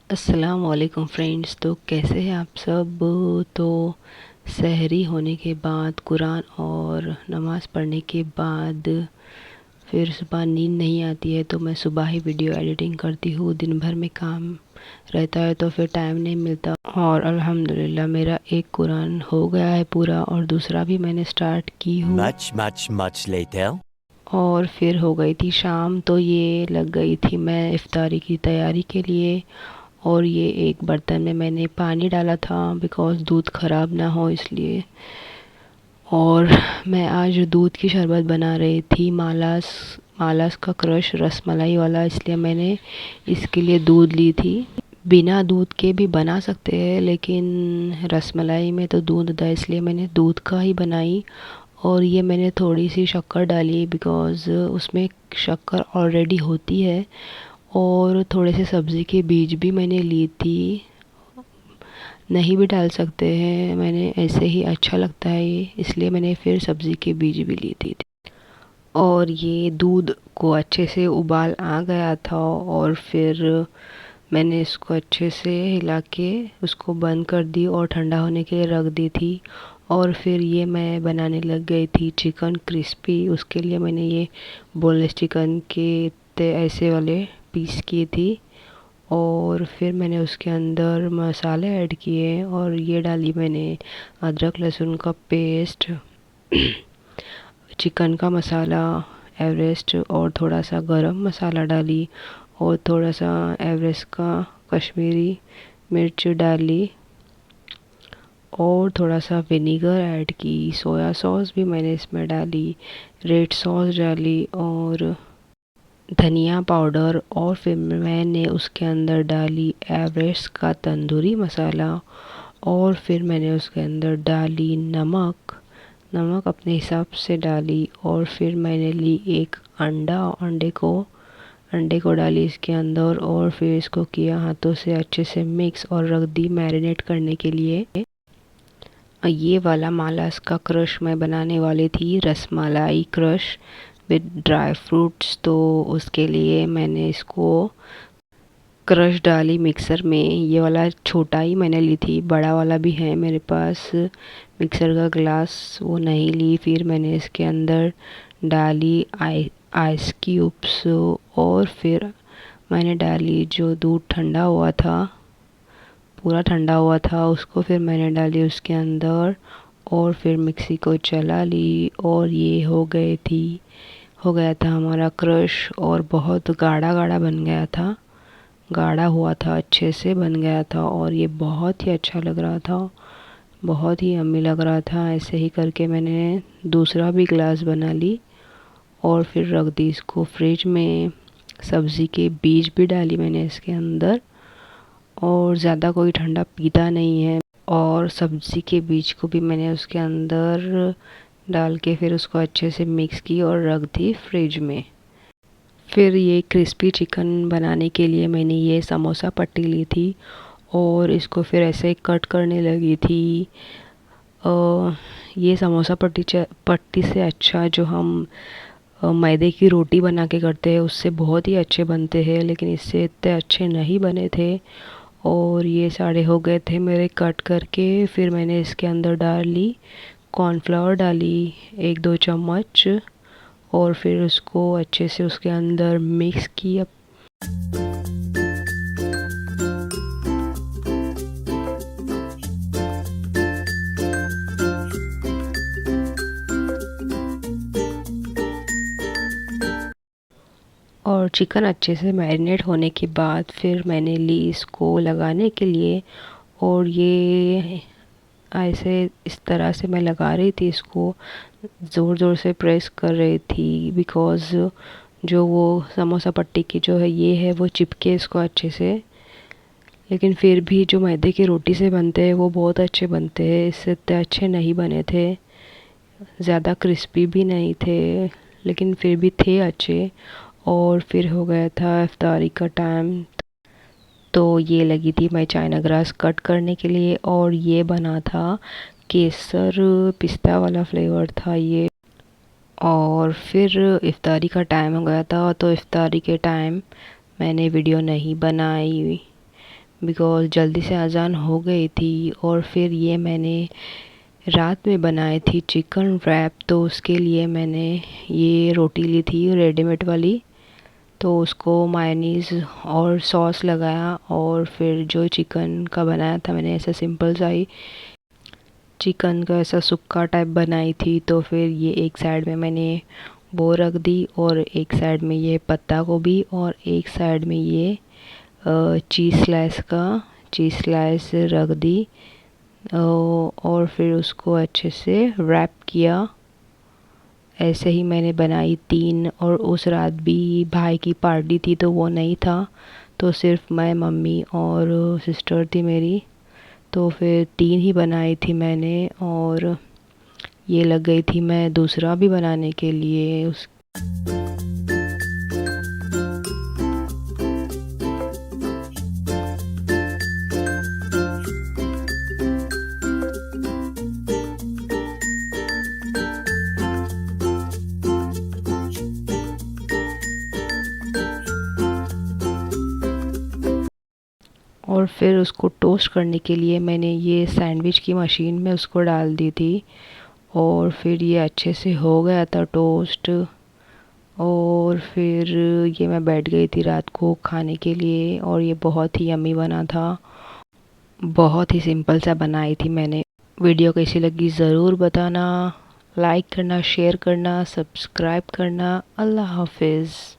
अस्सलाम वालेकुम फ्रेंड्स। तो कैसे हैं आप सब। तो सहरी होने के बाद कुरान और नमाज़ पढ़ने के बाद फिर सुबह नींद नहीं आती है, तो मैं सुबह ही वीडियो एडिटिंग करती हूँ। दिन भर में काम रहता है तो फिर टाइम नहीं मिलता। और अल्हम्दुलिल्लाह मेरा एक कुरान हो गया है पूरा और दूसरा भी मैंने स्टार्ट की हूँ। Much later. और फिर हो गई थी शाम, तो ये लग गई थी मैं इफ्तारी की तैयारी के लिए। और ये एक बर्तन में मैंने पानी डाला था बिकॉज़ दूध ख़राब ना हो इसलिए। और मैं आज दूध की शरबत बना रही थी, मालास मालास का क्रश रसमलाई वाला, इसलिए मैंने इसके लिए दूध ली थी। बिना दूध के भी बना सकते हैं लेकिन रसमलाई में तो दूध था, इसलिए मैंने दूध का ही बनाई। और ये मैंने थोड़ी सी शक्कर डाली बिकॉज़ उसमें शक्कर ऑलरेडी होती है। और थोड़े से सब्ज़ी के बीज भी मैंने ली थी, नहीं भी डाल सकते हैं, मैंने ऐसे ही अच्छा लगता है ये, इसलिए मैंने फिर सब्ज़ी के बीज भी ली थी। और ये दूध को अच्छे से उबाल आ गया था और फिर मैंने इसको अच्छे से हिला के उसको बंद कर दी और ठंडा होने के लिए रख दी थी। और फिर ये मैं बनाने लग गई थी चिकन क्रिस्पी। उसके लिए मैंने ये बोनलेस चिकन के ऐसे वाले पीस किए थी। और फिर मैंने उसके अंदर मसाले ऐड किए और ये डाली मैंने अदरक लहसुन का पेस्ट, चिकन का मसाला एवरेस्ट, और थोड़ा सा गरम मसाला डाली, और थोड़ा सा एवरेस्ट का कश्मीरी मिर्च डाली, और थोड़ा सा विनीगर ऐड की। सोया सॉस भी मैंने इसमें डाली, रेड सॉस डाली, और धनिया पाउडर। और फिर मैंने उसके अंदर डाली एवरेस्ट का तंदूरी मसाला। और फिर मैंने उसके अंदर डाली नमक, नमक अपने हिसाब से डाली। और फिर मैंने ली एक अंडे को डाली इसके अंदर, और फिर इसको किया हाथों से अच्छे से मिक्स और रख दी मैरिनेट करने के लिए। ये वाला मालास का क्रश मैं बनाने वाली थी, rasmalai crush with dry fruits. तो उसके लिए मैंने इसको क्रश डाली मिक्सर में। ये वाला छोटा ही मैंने ली थी, बड़ा वाला भी है मेरे पास मिक्सर का ग्लास, वो नहीं ली। फिर मैंने इसके अंदर डाली आइस क्यूब्स। और फिर मैंने डाली जो दूध ठंडा हुआ था, पूरा ठंडा हुआ था, उसको फिर मैंने डाली उसके अंदर। और फिर मिक्सी को चला ली और ये हो गया था हमारा क्रश। और बहुत गाढ़ा गाढ़ा बन गया था, गाढ़ा हुआ था, अच्छे से बन गया था। और ये बहुत ही अच्छा लग रहा था, बहुत ही यम्मी लग रहा था। ऐसे ही करके मैंने दूसरा भी ग्लास बना ली और फिर रख दी इसको फ्रिज में। सब्ज़ी के बीज भी डाली मैंने इसके अंदर, और ज़्यादा कोई ठंडा पीता नहीं है। और सब्ज़ी के बीज को भी मैंने उसके अंदर डाल के फिर उसको अच्छे से मिक्स की और रख दी फ्रिज में। फिर ये क्रिस्पी चिकन बनाने के लिए मैंने ये समोसा पट्टी ली थी और इसको फिर ऐसे कट करने लगी थी। ये समोसा पट्टी से अच्छा जो हम मैदे की रोटी बना के करते हैं उससे बहुत ही अच्छे बनते हैं, लेकिन इससे इतने अच्छे नहीं बने थे। और ये सारे हो गए थे मेरे कट करके। फिर मैंने इसके अंदर डाली कॉर्नफ्लावर, डाली 1-2 चम्मच, और फिर उसको अच्छे से उसके अंदर मिक्स किया। और चिकन अच्छे से मैरिनेट होने के बाद फिर मैंने ली इसको लगाने के लिए। और ये ऐसे इस तरह से मैं लगा रही थी इसको, ज़ोर ज़ोर से प्रेस कर रही थी बिकॉज़ जो वो समोसा पट्टी की जो है ये है वो चिपके इसको अच्छे से। लेकिन फिर भी जो मैदे की रोटी से बनते हैं वो बहुत अच्छे बनते हैं, इससे इतने अच्छे नहीं बने थे, ज़्यादा क्रिस्पी भी नहीं थे, लेकिन फिर भी थे अच्छे। और फिर हो गया था इफ्तारी का टाइम, तो ये लगी थी मैं चाइना ग्रास कट करने के लिए। और ये बना था केसर पिस्ता वाला फ्लेवर था ये। और फिर इफ्तारी का टाइम हो गया था, तो इफ्तारी के टाइम मैंने वीडियो नहीं बनाई बिकॉज़ जल्दी से अज़ान हो गई थी। और फिर ये मैंने रात में बनाई थी चिकन रैप, तो उसके लिए मैंने ये रोटी ली थी रेडीमेड वाली, तो उसको मायोनीज़ और सॉस लगाया और फिर जो चिकन का बनाया था मैंने ऐसा सिंपल सा ही चिकन का ऐसा सुक्का टाइप बनाई थी। तो फिर ये एक साइड में मैंने वो रख दी और एक साइड में ये पत्ता गोभी और एक साइड में ये चीज़ स्लाइस रख दी। और फिर उसको अच्छे से रैप किया। ऐसे ही मैंने बनाई 3। और उस रात भी भाई की पार्टी थी तो वो नहीं था, तो सिर्फ मैं, मम्मी और सिस्टर थी मेरी, तो फिर 3 ही बनाई थी मैंने। और ये लग गई थी मैं दूसरा भी बनाने के लिए उस और फिर उसको टोस्ट करने के लिए मैंने ये सैंडविच की मशीन में उसको डाल दी थी और फिर ये अच्छे से हो गया था टोस्ट। और फिर ये मैं बैठ गई थी रात को खाने के लिए और ये बहुत ही यम्मी बना था। बहुत ही सिंपल सा बनाई थी मैंने। वीडियो कैसी लगी ज़रूर बताना, लाइक करना, शेयर करना, सब्सक्राइब करना। अल्लाह हाफिज़।